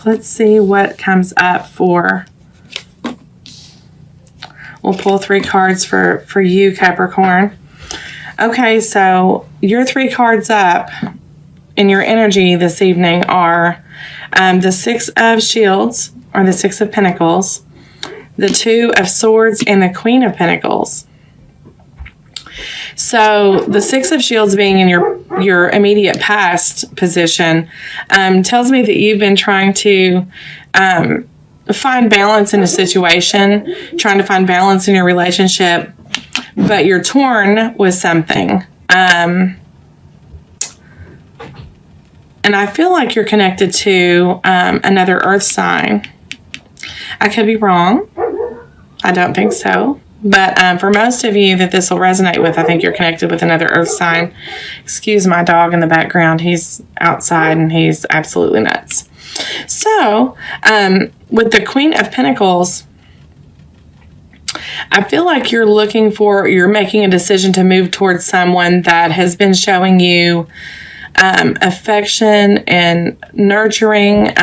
Let's see what comes up for. We'll pull 3 cards for you, Capricorn. Okay, so your 3 cards up in your energy this evening are the 6 of Shields, or the 6 of Pentacles, the 2 of Swords, and the Queen of Pentacles. So the 6 of Shields being in your immediate past position tells me that you've been trying to find balance in a situation, trying to find balance in your relationship, but you're torn with something. And I feel like you're connected to another earth sign. I could be wrong. I don't think so. But for most of you that this will resonate with, I think you're connected with another earth sign. Excuse my dog in the background. He's outside and he's absolutely nuts. So, with the Queen of Pentacles, I feel like you're making a decision to move towards someone that has been showing you affection and nurturing,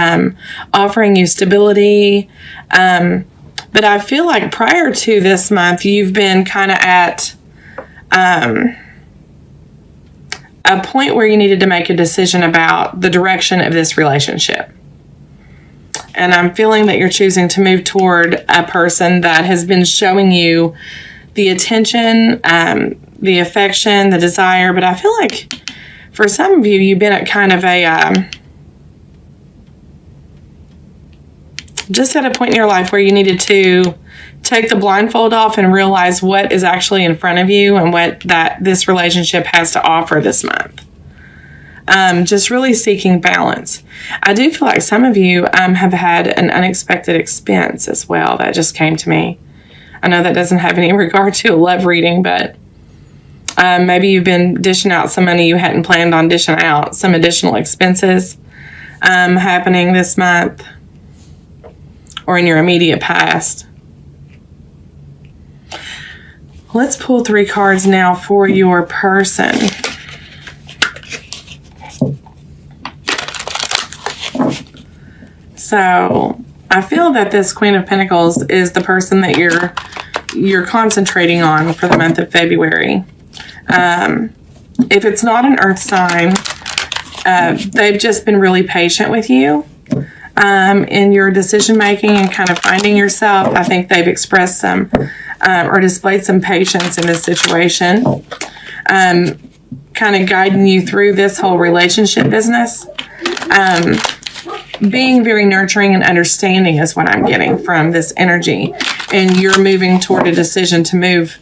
offering you stability. But I feel like prior to this month, you've been kind of at a point where you needed to make a decision about the direction of this relationship. And I'm feeling that you're choosing to move toward a person that has been showing you the attention, the affection, the desire. But I feel like for some of you, you've been at kind of just at a point in your life where you needed to take the blindfold off and realize what is actually in front of you and what this relationship has to offer this month. Just really seeking balance. I do feel like some of you have had an unexpected expense as well. That just came to me. I know that doesn't have any regard to a love reading, but maybe you've been dishing out some money you hadn't planned on dishing out. Some additional expenses happening this month or in your immediate past. Let's pull 3 cards now for your person. So I feel that this Queen of Pentacles is the person that you're concentrating on for the month of February. If it's not an earth sign, they've just been really patient with you in your decision making and kind of finding yourself. I think they've expressed some or displayed some patience in this situation, kind of guiding you through this whole relationship business. Being very nurturing and understanding is what I'm getting from this energy. And you're moving toward a decision to move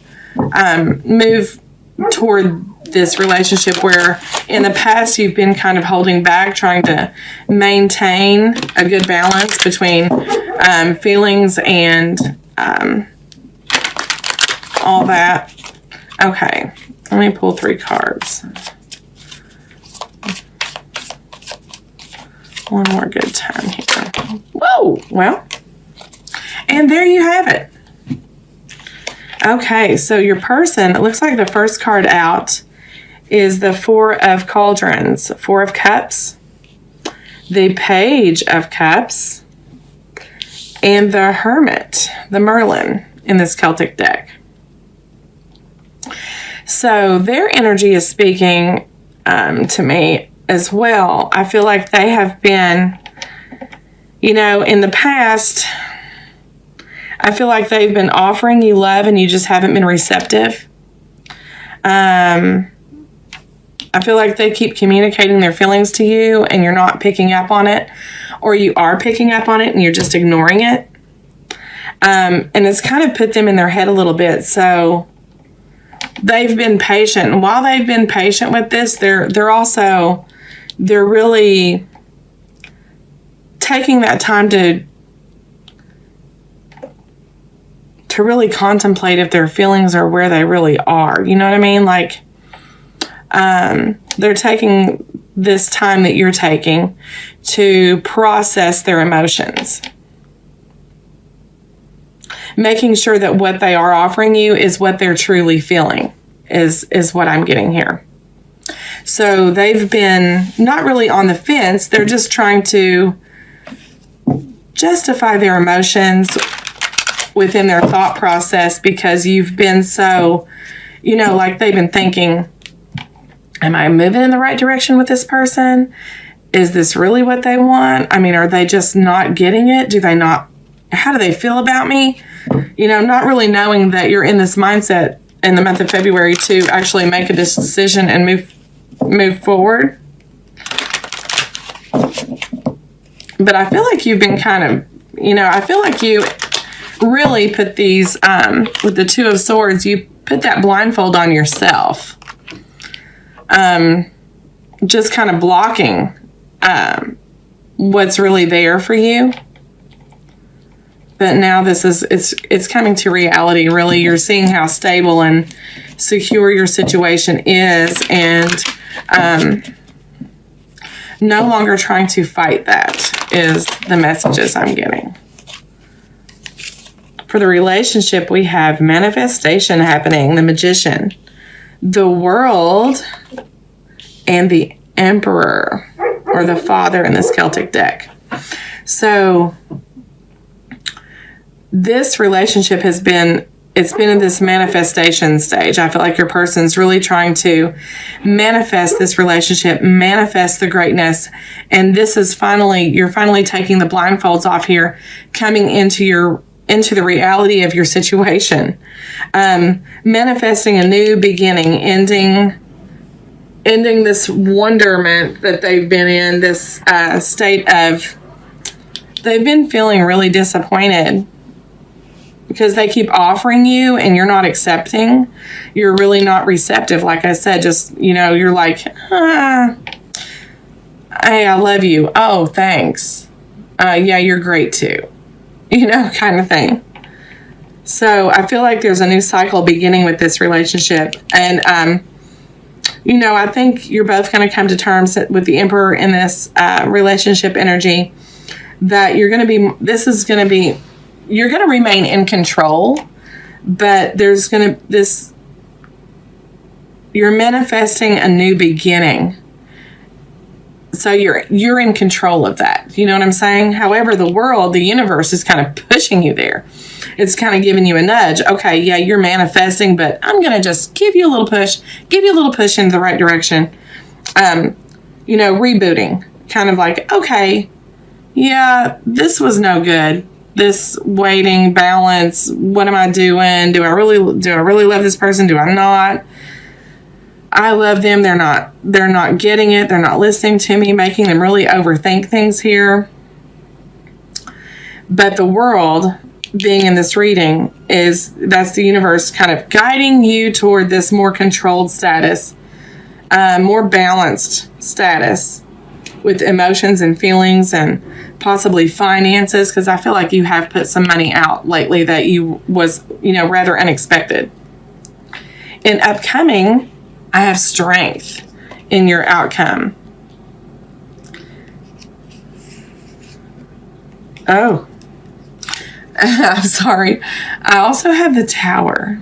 toward this relationship where in the past you've been kind of holding back, trying to maintain a good balance between feelings and all that. Okay, let me pull 3 cards. One more good time here. Whoa, well, and there you have it. Okay, so your person, it looks like the first card out is the 4 of Cauldrons, 4 of Cups, the Page of Cups, and the Hermit, the Merlin in this Celtic deck. So their energy is speaking to me as well. I feel like they have been, in the past, I feel like they've been offering you love and you just haven't been receptive. I feel like they keep communicating their feelings to you and you're not picking up on it, or you are picking up on it and you're just ignoring it. And it's kind of put them in their head a little bit. So they've been patient. And while they've been patient with this, they're really taking that time to really contemplate if their feelings are where they really are. You know what I mean? Like, they're taking this time that you're taking to process their emotions. Making sure that what they are offering you is what they're truly feeling is what I'm getting here. So they've been not really on the fence. They're just trying to justify their emotions within their thought process because you've been so, like they've been thinking, am I moving in the right direction with this person? Is this really what they want? I mean, are they just not getting it? How do they feel about me? Not really knowing that you're in this mindset in the month of February to actually make a decision and move forward. But I feel like you've been kind of, I feel like you really put these, with the Two of Swords, you put that blindfold on yourself. Just kind of blocking what's really there for you. But now it's coming to reality, really. You're seeing how stable and secure your situation is, and no longer trying to fight that is the messages I'm getting. For the relationship, we have manifestation happening, the Magician, the World, and the Emperor, or the Father in this Celtic deck. So this relationship it's been in this manifestation stage. I feel like your person's really trying to manifest this relationship, manifest the greatness. And this is you're finally taking the blindfolds off here, coming into the reality of your situation. Manifesting a new beginning, ending this wonderment that they've been in, this state of, they've been feeling really disappointed because they keep offering you and you're not accepting. You're really not receptive. Like I said, just, you're like, hey, I love you. Oh, thanks. Yeah, you're great too. Kind of thing. So I feel like there's a new cycle beginning with this relationship. And, I think you're both going to come to terms with the Emperor in this relationship energy that you're going to remain in control, but you're manifesting a new beginning. So you're in control of that. You know what I'm saying? However, the universe is kind of pushing you there. It's kind of giving you a nudge. Okay, yeah, you're manifesting, but I'm going to just give you a little push into the right direction. Rebooting. Kind of like, okay, yeah, this was no good. This waiting, balance, what am I doing? Do I really love this person? Do I not? I love them. They're not getting it. They're not listening to me, making them really overthink things here. But the World being in this reading that's the universe kind of guiding you toward this more controlled status, more balanced status with emotions and feelings and possibly finances, because I feel like you have put some money out lately that was rather unexpected. In upcoming, I have strength in your outcome. Oh, I'm sorry. I also have the Tower.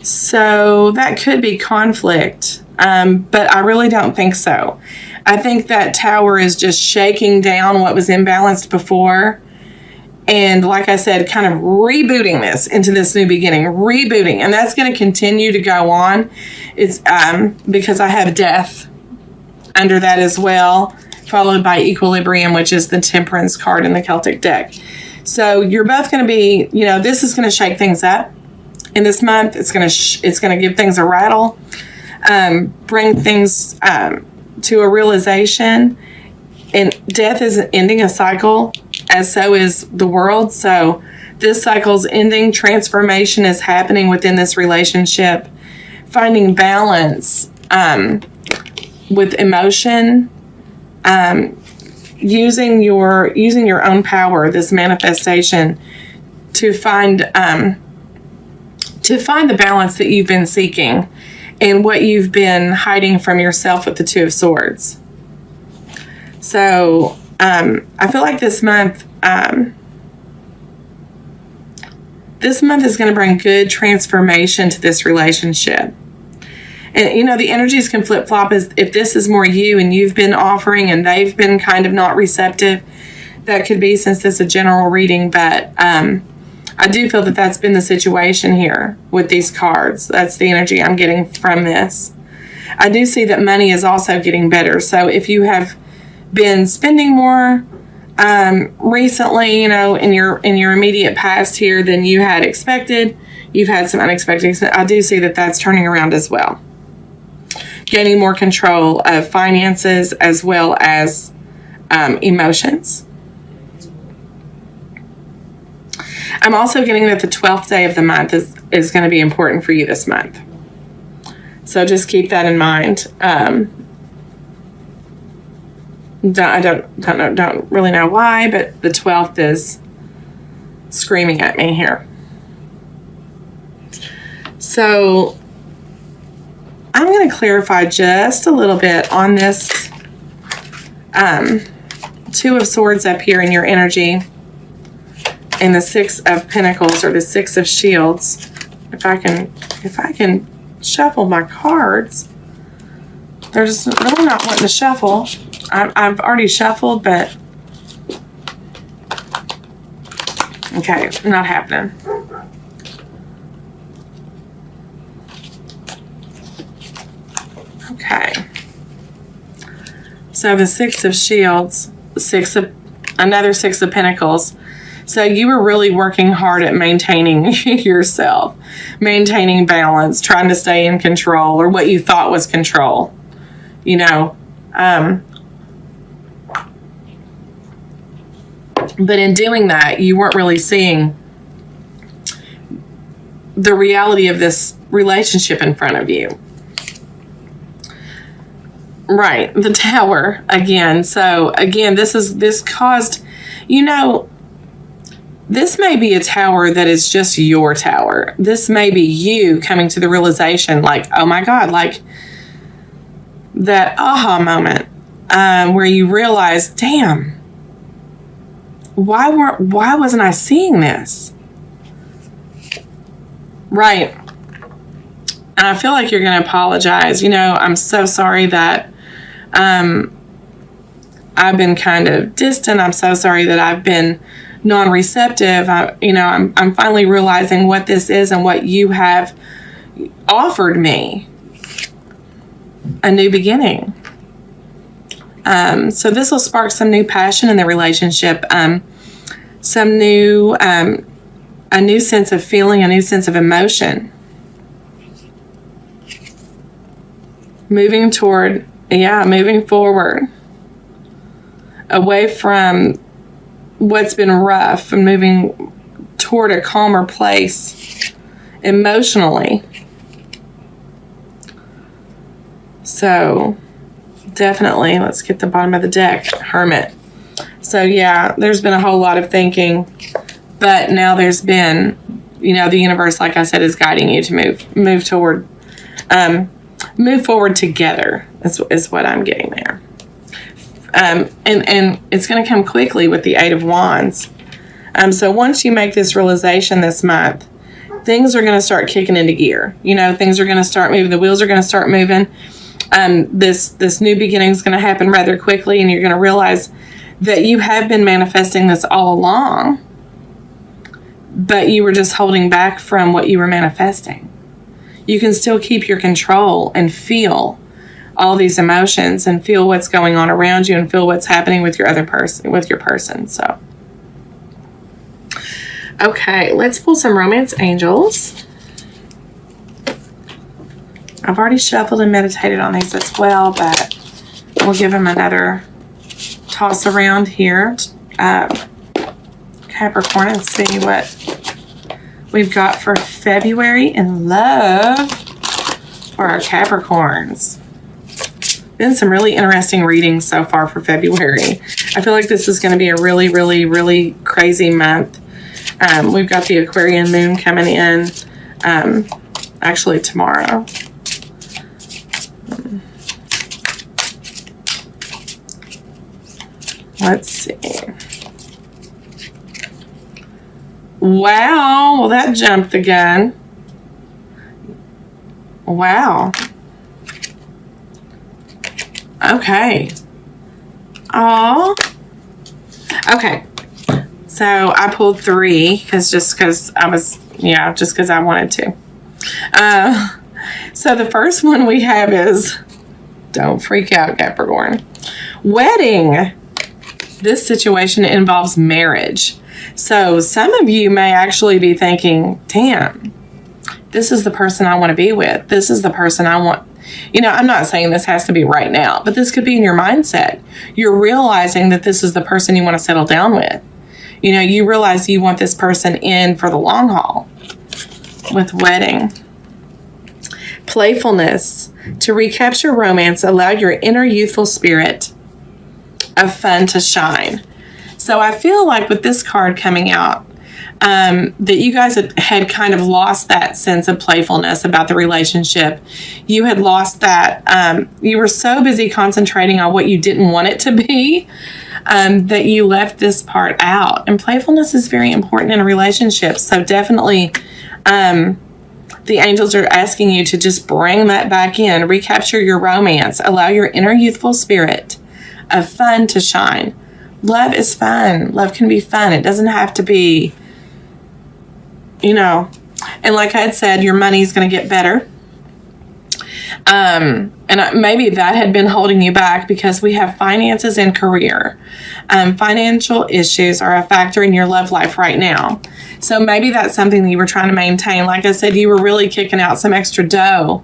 So that could be conflict, but I really don't think so. I think that Tower is just shaking down what was imbalanced before. And like I said, kind of rebooting this into this new beginning, rebooting. And that's going to continue to go on. It's because I have Death under that as well, followed by Equilibrium, which is the Temperance card in the Celtic deck. So you're both going to be, this is going to shake things up in this month. It's going to give things a rattle, bring things to a realization. And Death is ending a cycle, as so is the World. So this cycle's ending. Transformation is happening within this relationship. Finding balance with emotion, using your own power, this manifestation, to find the balance that you've been seeking and what you've been hiding from yourself with the Two of Swords. So I feel like this month is going to bring good transformation to this relationship. And, the energies can flip-flop. If this is more you and you've been offering and they've been kind of not receptive, that could be, since this is a general reading, but I do feel that that's been the situation here with these cards. That's the energy I'm getting from this. I do see that money is also getting better. So if you have been spending more recently, in your immediate past here than you had expected, you've had some unexpected. I do see that that's turning around as well. Gaining more control of finances as well as emotions. I'm also getting that the 12th day of the month is going to be important for you this month. So just keep that in mind. I don't really know why, but the 12th is screaming at me here. So I'm going to clarify just a little bit on this Two of Swords up here in your energy, and the Six of Pentacles, or the Six of Shields. If I can shuffle my cards. They're just really not wanting to shuffle. I've already shuffled, but okay, not happening. Okay. So the Six of Shields, another Six of Pentacles. So you were really working hard at maintaining yourself, maintaining balance, trying to stay in control, or what you thought was control, but in doing that, you weren't really seeing the reality of this relationship in front of you. Right, the Tower again. So again, this caused, this may be a tower that is just your tower. This may be you coming to the realization, like, oh my God, like that aha moment where you realize, damn, why wasn't I seeing this? Right. And I feel like you're going to apologize. I'm so sorry that I've been kind of distant. I'm so sorry that I've been non-receptive. I'm finally realizing what this is and what you have offered me. A new beginning. So this will spark some new passion in the relationship. Some new, a new sense of feeling, a new sense of emotion. Moving forward. Away from what's been rough and moving toward a calmer place emotionally. So definitely, let's get the bottom of the deck, Hermit. So yeah, there's been a whole lot of thinking, but now there's been, the universe, like I said, is guiding you to move toward, move forward together. Is what I'm getting there. And it's going to come quickly with the Eight of Wands. So once you make this realization this month, things are going to start kicking into gear. Things are going to start moving. The wheels are going to start moving. This new beginning is going to happen rather quickly, and you're going to realize that you have been manifesting this all along, but you were just holding back from what you were manifesting. You can still keep your control and feel all these emotions and feel what's going on around you and feel what's happening with your person. So, okay, let's pull some romance angels. I've already shuffled and meditated on these as well, but we'll give them another toss around here. Capricorn, and see what we've got for February in love for our Capricorns. Been some really interesting readings so far for February. I feel like this is going to be a really, really, really crazy month. We've got the Aquarian moon coming in actually tomorrow. Let's see. Wow, well, that jumped the gun. Wow. Okay. Oh, Okay. So I pulled 3 just because I wanted to. So the first one we have is, don't freak out, Capricorn. Wedding. This situation involves marriage. So some of you may actually be thinking, damn, this is the person I want to be with. This is the person I want. I'm not saying this has to be right now, but this could be in your mindset. You're realizing that this is the person you want to settle down with. You realize you want this person in for the long haul. With wedding. Playfulness. To recapture romance, allow your inner youthful spirit of fun to shine. So I feel like with this card coming out, that you guys had kind of lost that sense of playfulness about the relationship. You had lost that. You were so busy concentrating on what you didn't want it to be that you left this part out. And playfulness is very important in a relationship. So definitely the angels are asking you to just bring that back in. Recapture your romance. Allow your inner youthful spirit of fun to shine. Love is fun. Love can be fun. It doesn't have to be, and like I had said, your money's going to get better. And maybe that had been holding you back because we have finances and career. Financial issues are a factor in your love life right now. So maybe that's something that you were trying to maintain. Like I said, you were really kicking out some extra dough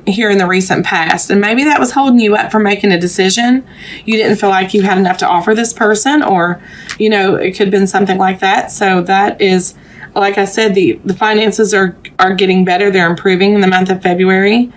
here in the recent past. And maybe that was holding you up from making a decision. You didn't feel like you had enough to offer this person, or, it could have been something like that. So that is, like I said, the finances are getting better. They're improving in the month of February.